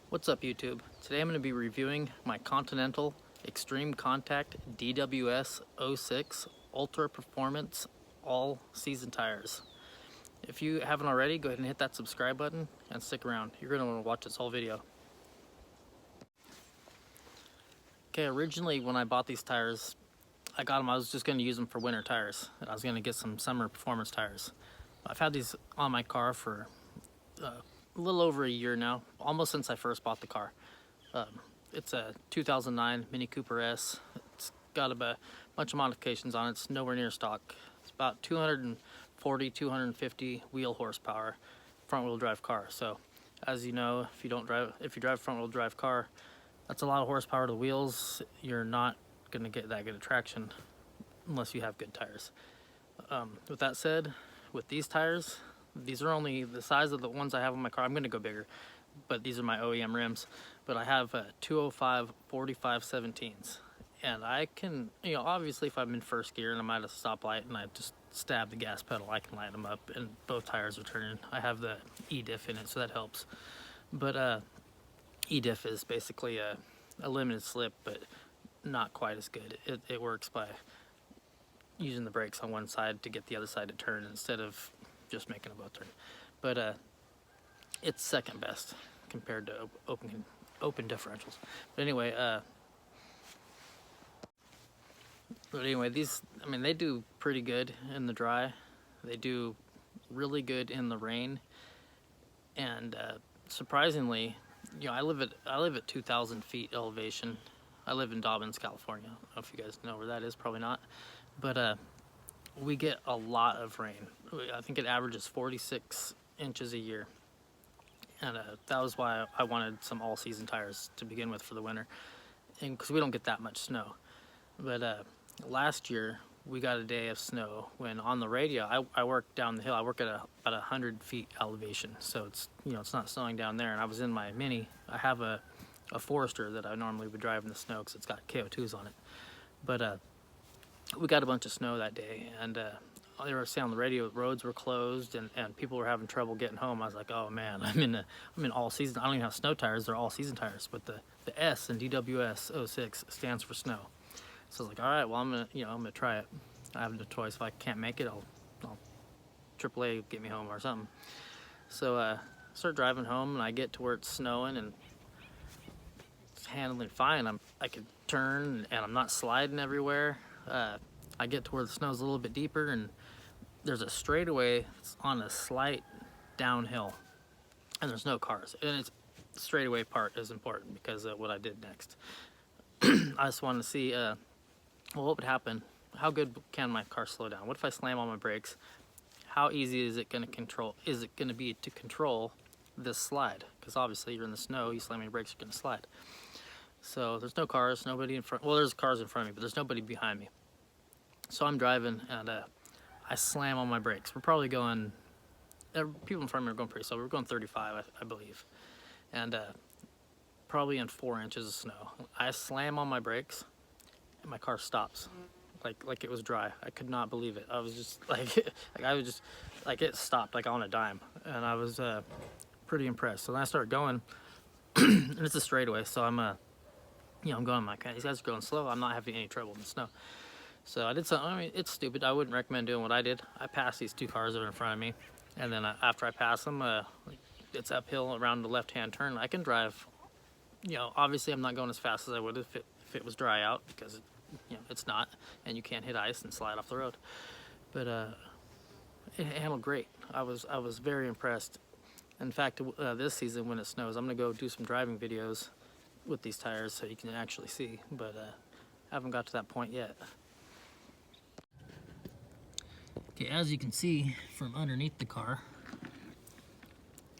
What's up, YouTube? Today I'm going to be reviewing my Continental ExtremeContact DWS06 Ultra Performance All Season Tires. If you haven't already, go ahead and hit that subscribe button and stick around. You're going to want to watch this whole video. Okay, originally when I bought these tires, I was just going to use them for winter tires. I was going to get some summer performance tires. I've had these on my car for a little over a year now, almost since I first bought the car. It's a 2009 Mini Cooper S. It's got a bunch of modifications on it. It's nowhere near stock. It's about 240, 250 wheel horsepower, front-wheel drive car. So, as you know, if you drive a front-wheel drive car, that's a lot of horsepower to the wheels. You're not going to get that good of traction unless you have good tires. With that said, with these tires, these are only the size of the ones I have on my car. I'm going to go bigger, but these are my OEM rims. But I have 205 45 17s. And I can, obviously if I'm in first gear and I'm at a stoplight and I just stab the gas pedal, I can light them up and both tires are turning. I have the E-diff in it, so that helps. But E-diff is basically a limited slip, but not quite as good. It works by using the brakes on one side to get the other side to turn instead of just making a both turn. But it's second best compared to open differentials. But anyway, these, they do pretty good in the dry. They do really good in the rain. And surprisingly, I live at 2,000 feet elevation. I live in Dobbins, California. I don't know if you guys know where that is, probably not. But we get a lot of rain. I think it averages 46 inches a year. And that was why I wanted some all-season tires to begin with for the winter, and because we don't get that much snow. But last year we got a day of snow when on the radio, I work down the hill. I work at about 100 feet elevation, so it's it's not snowing down there. And I was in my Mini. I have a Forester that I normally would drive in the snow because it's got KO2s on it. But we got a bunch of snow that day, and they were saying on the radio roads were closed and people were having trouble getting home. I was like, oh man, I'm in all season. I don't even have snow tires. They're all season tires, but the S in DWS06 stands for snow. So I was like, all right, well I'm gonna try it. I have no choice. If I can't make it, I'll AAA get me home or something. So I start driving home and I get to where it's snowing and it's handling fine. I could turn and I'm not sliding everywhere. I get to where the snow's a little bit deeper and there's a straightaway on a slight downhill and there's no cars. And it's the straightaway part is important because of what I did next. I just wanted to see, well, what would happen? How good can my car slow down? What if I slam on my brakes? How easy is it going to be to control this slide? Because obviously you're in the snow, you slam on your brakes, you're going to slide. So there's no cars, nobody in front. Well, there's cars in front of me, but there's nobody behind me. So I'm driving and I slam on my brakes. We're probably going, people in front of me are going pretty slow. We're going 35, I believe. And probably in 4 inches of snow. I slam on my brakes and my car stops. Like it was dry. I could not believe it. I was just like it stopped like on a dime. And I was pretty impressed. So then I started going and it's a straightaway. So I'm I'm going like, these guys are going slow. I'm not having any trouble in the snow. So I did something, it's stupid. I wouldn't recommend doing what I did. I passed these two cars that are in front of me. And then after I pass them, it's uphill around the left-hand turn. I can drive, obviously I'm not going as fast as I would if it was dry out because, it's not. And you can't hit ice and slide off the road. But it handled great. I was very impressed. In fact, this season when it snows, I'm going to go do some driving videos with these tires so you can actually see. But haven't got to that point yet. Okay, as you can see from underneath the car,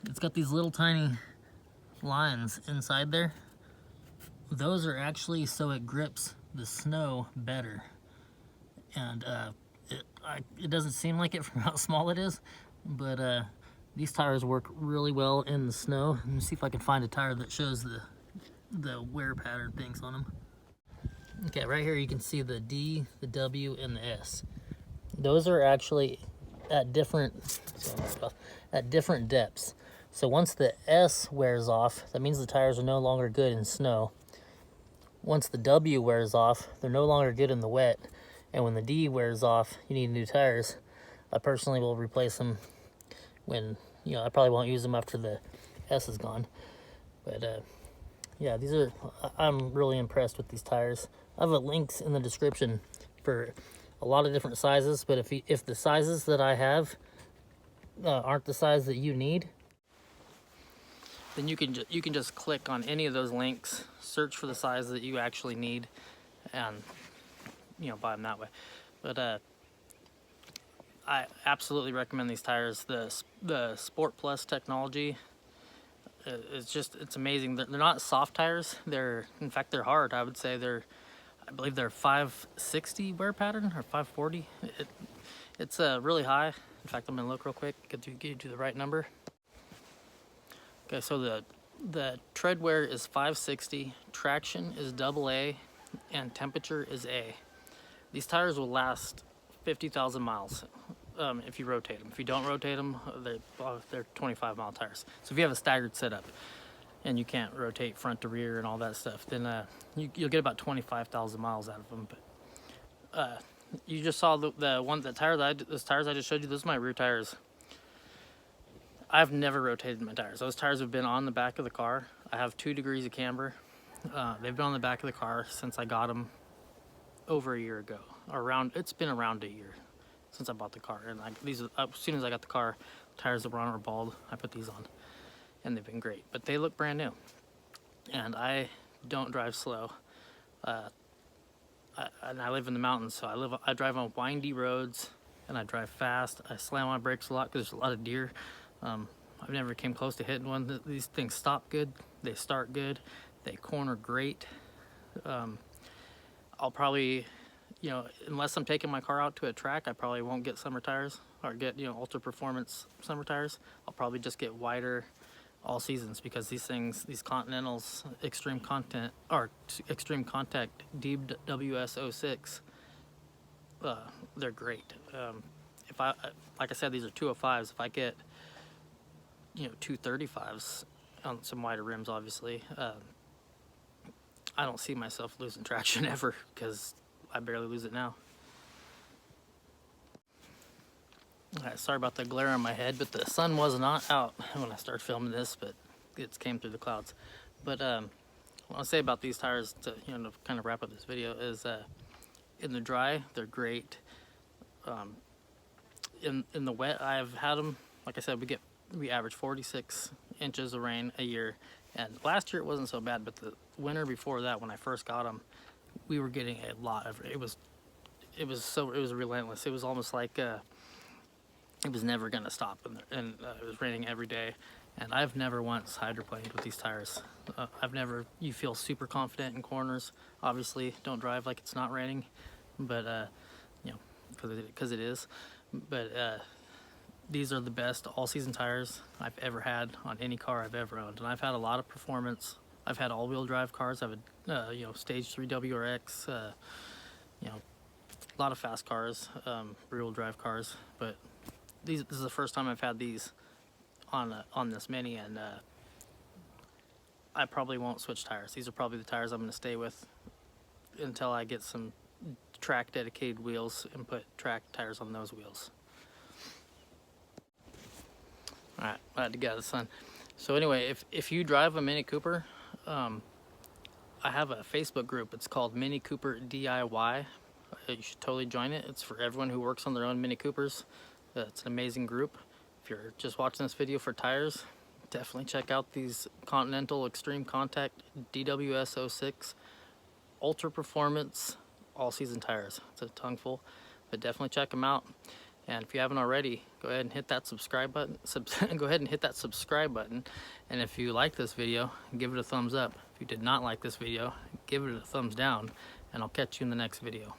it's got these little tiny lines inside there. Those are actually so it grips the snow better. And it doesn't seem like it from how small it is, but these tires work really well in the snow. Let me see if I can find a tire that shows the wear pattern things on them. Okay, right here you can see the D, the W, and the S. Those are actually at different depths. So once the S wears off, that means the tires are no longer good in snow. Once the W wears off, they're no longer good in the wet. And when the D wears off, you need new tires. I personally will replace them when, you know, I probably won't use them after the S is gone. But yeah, I'm really impressed with these tires. I have links in the description for a lot of different sizes, but if the sizes that I have aren't the size that you need, then you can just click on any of those links, search for the size that you actually need, and, you know, buy them that way. But I absolutely recommend these tires. The SportPlus Technology it's amazing. They're not soft tires. In fact, they're hard. I would say I believe they're 560 wear pattern or 540. It's really high. In fact, I'm gonna look real quick, get you to the right number. Okay, so the tread wear is 560, traction is AA, and temperature is A. These tires will last 50,000 miles if you rotate them. If you don't rotate them, they're 25-mile tires. So if you have a staggered setup and you can't rotate front to rear and all that stuff, then you'll get about 25,000 miles out of them. But you just saw those tires I just showed you. Those are my rear tires. I've never rotated my tires. Those tires have been on the back of the car. I have 2 degrees of camber. They've been on the back of the car since I got them over a year ago. It's been around a year since I bought the car. And as soon as I got the car, tires that were on were bald. I put these on, and they've been great. But they look brand new, and I don't drive slow. And I live in the mountains, so I drive on windy roads, and I drive fast. I slam on brakes a lot because there's a lot of deer. I've never came close to hitting one. These things stop good, they start good, they corner great. I'll probably, you know, unless I'm taking my car out to a track, I probably won't get summer tires or get, you know, ultra performance summer tires. I'll probably just get wider all seasons, because these Continentals ExtremeContact DWS06, they're great. Like I said, these are 205s. If I get, you know, 235s on some wider rims, obviously, I don't see myself losing traction ever, because I barely lose it now. Alright, sorry about the glare on my head, but the sun was not out when I started filming this, but it came through the clouds. But what I'll say about these tires, to kind of wrap up this video, is in the dry, they're great. In the wet, I've had them, like I said, we average 46 inches of rain a year, and last year it wasn't so bad, but the winter before that, when I first got them, we were getting a lot of it. It was relentless. It was almost like it was never gonna stop, and it was raining every day. And I've never once hydroplaned with these tires. You feel super confident in corners. Obviously, don't drive like it's not raining, but you know, because it is. But these are the best all-season tires I've ever had on any car I've ever owned, and I've had a lot of performance. I've had all-wheel drive cars. I've had you know, Stage 3 WRX, you know, a lot of fast cars, rear-wheel drive cars. But this is the first time I've had these on this Mini, and I probably won't switch tires. These are probably the tires I'm going to stay with until I get some track dedicated wheels and put track tires on those wheels. Alright, I had to get out of the sun. So anyway, if you drive a Mini Cooper, I have a Facebook group. It's called Mini Cooper DIY. You should totally join it. It's for everyone who works on their own Mini Coopers. It's an amazing group. If you're just watching this video for tires, definitely check out these Continental ExtremeContact DWS06 Ultra Performance all-season tires. It's a tongue full, but definitely check them out. And if you haven't already, go ahead and hit that subscribe button. Go ahead and hit that subscribe button. And if you like this video, give it a thumbs up. If you did not like this video, give it a thumbs down. And I'll catch you in the next video.